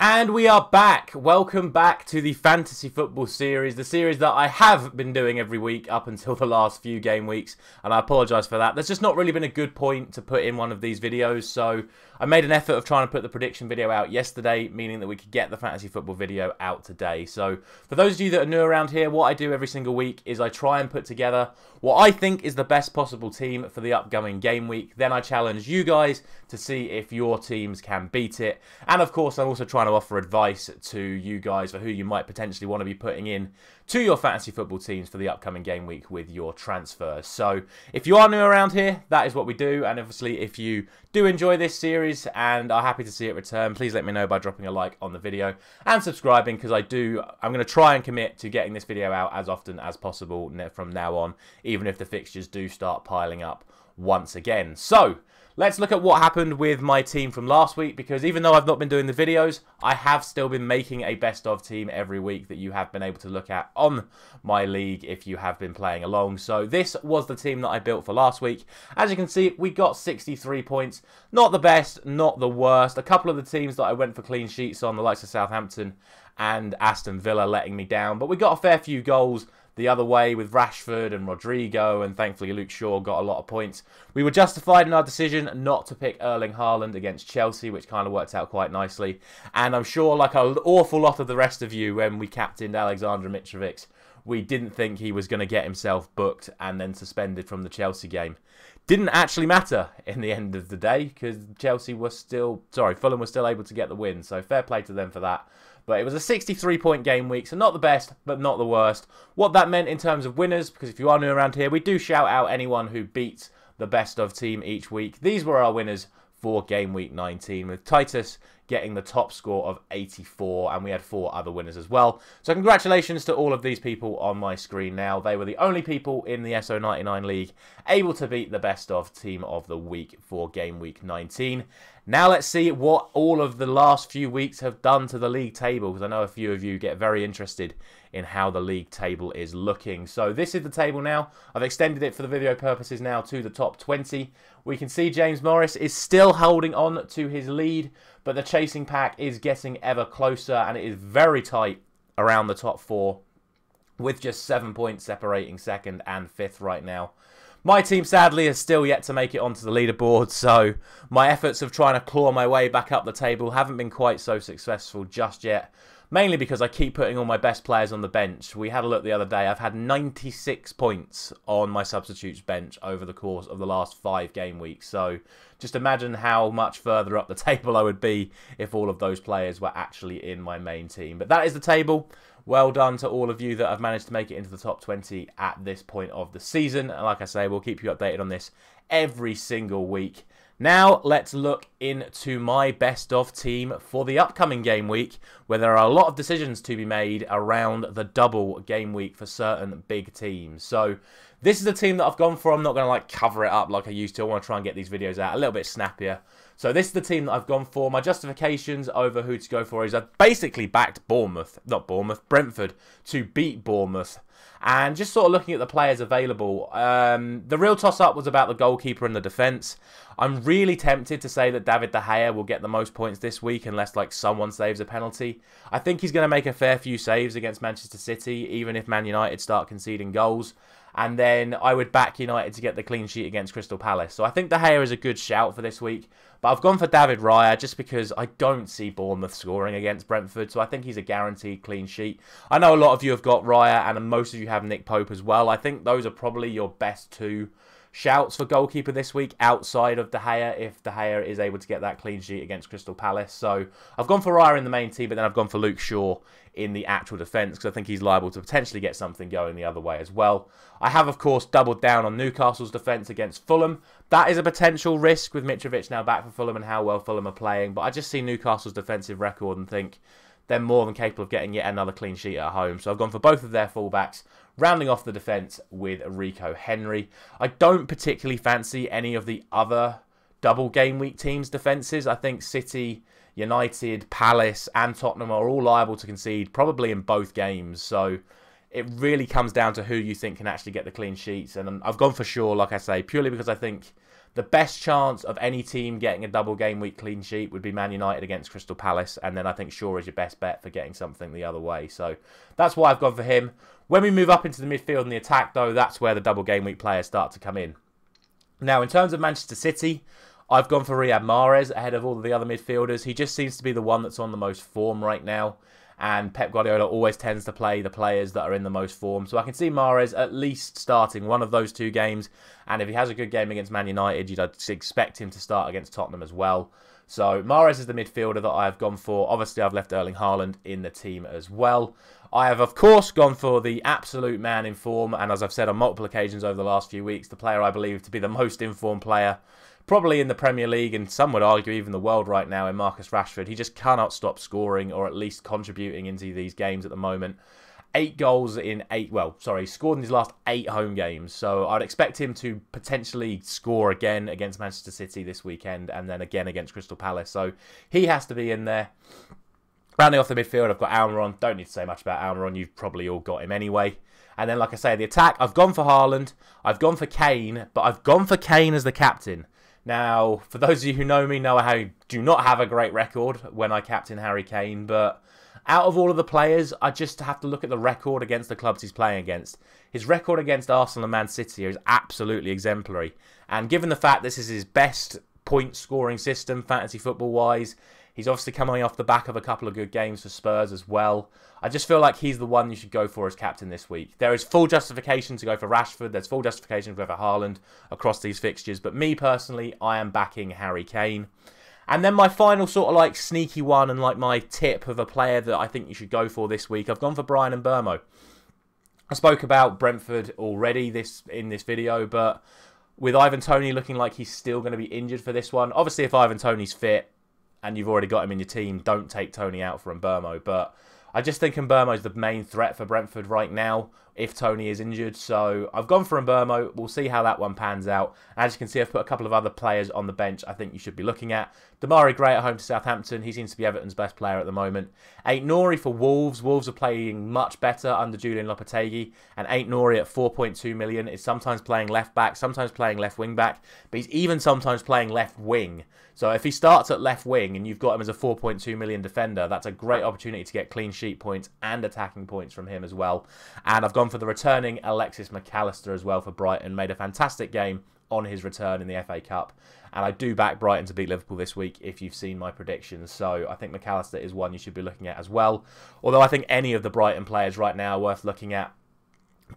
And we are back. Welcome back to the Fantasy Football series, the series that I have been doing every week up until the last few game weeks, and I apologise for that. There's just not really been a good point to put in one of these videos, so I made an effort of trying to put the prediction video out yesterday, meaning that we could get the Fantasy Football video out today. So for those of you that are new around here, what I do every single week is I try and put together what I think is the best possible team for the upcoming game week. Then I challenge you guys to see if your teams can beat it. And of course, I'm also trying to offer advice to you guys for who you might potentially want to be putting in to your fantasy football teams for the upcoming game week with your transfers. So if you are new around here, that is what we do. And obviously, if you do enjoy this series and are happy to see it return, please let me know by dropping a like on the video and subscribing, because I'm going to try and commit to getting this video out as often as possible from now on, even if the fixtures do start piling up once again. So let's look at what happened with my team from last week, because even though I've not been doing the videos, I have still been making a best of team every week that you have been able to look at on my league if you have been playing along. So this was the team that I built for last week. As you can see, we got 63 points. Not the best, not the worst. A couple of the teams that I went for clean sheets on, the likes of Southampton and Aston Villa, letting me down. But we got a fair few goals the other way with Rashford and Rodrigo, and thankfully Luke Shaw got a lot of points. We were justified in our decision not to pick Erling Haaland against Chelsea, which kind of worked out quite nicely. And I'm sure, like an awful lot of the rest of you, when we captained Alexander Mitrovic, we didn't think he was going to get himself booked and then suspended from the Chelsea game. Didn't actually matter in the end of the day, because Fulham was still able to get the win. So fair play to them for that. But it was a 63-point game week, so not the best, but not the worst. What that meant in terms of winners, because if you are new around here, we do shout out anyone who beats the best of team each week. These were our winners for game week 19, with Titus getting the top score of 84, and we had 4 other winners as well. So congratulations to all of these people on my screen now. They were the only people in the SO99 League able to beat the best of team of the week for game week 19. Now let's see what all of the last few weeks have done to the league table, because I know a few of you get very interested in how the league table is looking. So this is the table now. I've extended it for the video purposes now to the top 20. We can see James Morris is still holding on to his lead, but the chasing pack is getting ever closer, and it is very tight around the top 4, with just 7 points separating second and fifth right now. My team, sadly, has still yet to make it onto the leaderboard, so my efforts of trying to claw my way back up the table haven't been quite so successful just yet, mainly because I keep putting all my best players on the bench. We had a look the other day. I've had 96 points on my substitutes bench over the course of the last 5 game weeks, so just imagine how much further up the table I would be if all of those players were actually in my main team. But that is the table. Well done to all of you that have managed to make it into the top 20 at this point of the season. And like I say, we'll keep you updated on this every single week. Now, let's look into my best of team for the upcoming game week, where there are a lot of decisions to be made around the double game week for certain big teams. So this is the team that I've gone for. I'm not going to cover it up like I used to. I want to try and get these videos out a little bit snappier. So this is the team that I've gone for. My justifications over who to go for is I've basically backed Brentford to beat Bournemouth. And just sort of looking at the players available, the real toss-up was about the goalkeeper and the defence. I'm really tempted to say that David De Gea will get the most points this week unless someone saves a penalty. I think he's going to make a fair few saves against Manchester City, even if Man United start conceding goals. And then I would back United to get the clean sheet against Crystal Palace. So I think De Gea is a good shout for this week. But I've gone for David Raya just because I don't see Bournemouth scoring against Brentford. So I think he's a guaranteed clean sheet. I know a lot of you have got Raya and most of you have Nick Pope as well. I think those are probably your best 2 shouts for goalkeeper this week outside of De Gea, if De Gea is able to get that clean sheet against Crystal Palace. So I've gone for Raya in the main team, but then I've gone for Luke Shaw in the actual defence, because I think he's liable to potentially get something going the other way as well. I have, of course, doubled down on Newcastle's defence against Fulham. That is a potential risk with Mitrovic now back for Fulham and how well Fulham are playing, but I just see Newcastle's defensive record and think they're more than capable of getting yet another clean sheet at home. So I've gone for both of their fullbacks, rounding off the defence with Rico Henry. I don't particularly fancy any of the other double game week teams' defences. I think City, United, Palace and Tottenham are all liable to concede probably in both games. So it really comes down to who you think can actually get the clean sheets. And I've gone for Shaw, like I say, purely because I think the best chance of any team getting a double game week clean sheet would be Man United against Crystal Palace, and then I think Shaw is your best bet for getting something the other way. So that's why I've gone for him. When we move up into the midfield and the attack, though, that's where the double game week players start to come in. Now, in terms of Manchester City, I've gone for Riyad Mahrez ahead of all of the other midfielders. He just seems to be the one that's on the most form right now. And Pep Guardiola always tends to play the players that are in the most form. So I can see Mahrez at least starting one of those 2 games. And if he has a good game against Man United, you'd expect him to start against Tottenham as well. So Mahrez is the midfielder that I've gone for. Obviously, I've left Erling Haaland in the team as well. I have, of course, gone for the absolute man in form. And as I've said on multiple occasions over the last few weeks, the player I believe to be the most informed player probably in the Premier League, and some would argue even the world right now, in Marcus Rashford. He just cannot stop scoring, or at least contributing into these games at the moment. 8 goals in 8, scored in his last 8 home games. So I'd expect him to potentially score again against Manchester City this weekend, and then again against Crystal Palace. So he has to be in there. Rounding off the midfield, I've got Almiron. Don't need to say much about Almiron. You've probably all got him anyway. And then, like I say, the attack, I've gone for Haaland. I've gone for Kane, but I've gone for Kane as the captain. Now, for those of you who know me, know I do not have a great record when I captain Harry Kane, but out of all of the players, I just have to look at the record against the clubs he's playing against. His record against Arsenal and Man City is absolutely exemplary. And given the fact this is his best point-scoring system, fantasy football-wise, he's obviously coming off the back of a couple of good games for Spurs as well. I just feel like he's the one you should go for as captain this week. There is full justification to go for Rashford. There's full justification to go for Haaland across these fixtures. But me, personally, I am backing Harry Kane. And then my final sort of like sneaky one and like my tip of a player that I think you should go for this week, I've gone for Bryan Mbeumo. I spoke about Brentford already in this video, but with Ivan Toney looking like he's still going to be injured for this one. Obviously, if Ivan Toney's fit and you've already got him in your team, don't take Toney out for Mbeumo. But I just think Mbeumo is the main threat for Brentford right now if Toney is injured. So I've gone for Mbeumo. We'll see how that one pans out. As you can see, I've put a couple of other players on the bench I think you should be looking at. Demarai Gray at home to Southampton. He seems to be Everton's best player at the moment. Ait-Nouri for Wolves. Wolves are playing much better under Julian Lopetegui. And Ait-Nouri at 4.2 million is sometimes playing left back, sometimes playing left wing back. But he's even sometimes playing left wing. So if he starts at left wing and you've got him as a 4.2 million defender, that's a great opportunity to get clean sheet points and attacking points from him as well. And I've gone for the returning Alexis McAllister as well for Brighton. Made a fantastic game on his return in the FA Cup. And I do back Brighton to beat Liverpool this week if you've seen my predictions. So I think McAllister is one you should be looking at as well. Although I think any of the Brighton players right now are worth looking at.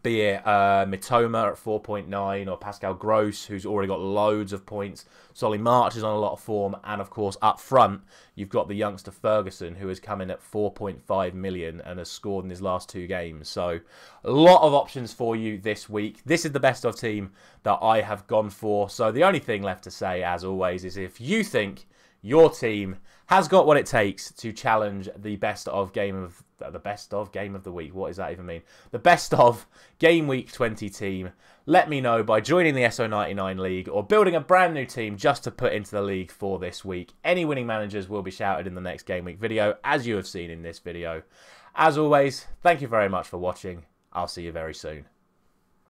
Be it Mitoma at 4.9 or Pascal Gross, who's already got loads of points. Solly March is on a lot of form. And, of course, up front, you've got the youngster Ferguson, who has come in at 4.5 million and has scored in his last 2 games. So, a lot of options for you this week. This is the best of team that I have gone for. So, the only thing left to say, as always, is if you think your team has got what it takes to challenge the best of game of the week. What does that even mean? The best of game week 20 team. Let me know by joining the SO99 League or building a brand new team just to put into the league for this week. Any winning managers will be shouted in the next game week video, as you have seen in this video. As always, thank you very much for watching. I'll see you very soon.